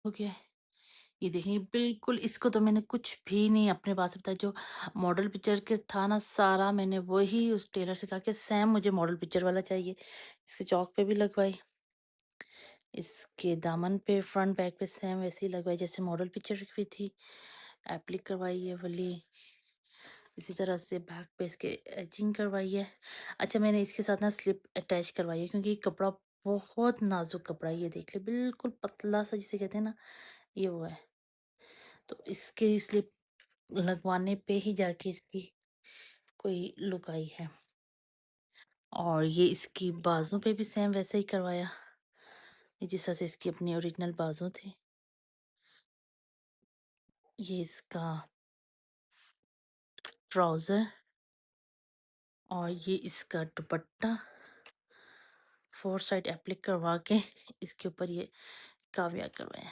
हो गया है। ये देखिए बिल्कुल इसको तो मैंने कुछ भी नहीं अपने पास से बताया, जो मॉडल पिक्चर के था ना सारा मैंने वही उस टेलर से कहा कि सेम मुझे मॉडल पिक्चर वाला चाहिए। इसके चौक पे भी लगवाई, इसके दामन पे फ्रंट बैक पे सेम वैसे ही लगवाई जैसे मॉडल पिक्चर की थी। एप्लिक करवाई ये वाली, इसी तरह से बैक पे इसके एचिंग करवाई है। अच्छा मैंने इसके साथ ना स्लिप अटैच करवाई है क्योंकि ये कपड़ा बहुत नाजुक कपड़ा है, ये देख ले बिल्कुल पतला सा जिसे कहते हैं ना, ये वो है। तो इसके स्लिप लगवाने पे ही जाके इसकी कोई लुक आई है। और ये इसकी बाजू पे भी सेम वैसे ही करवाया, ये जिस तरह से इसकी अपनी ओरिजिनल बाजू थी। ये इसका ट्राउजर और ये इसका दुपट्टा, फोर साइड एप्लिक करवा के इसके ऊपर ये काव्या करवाया।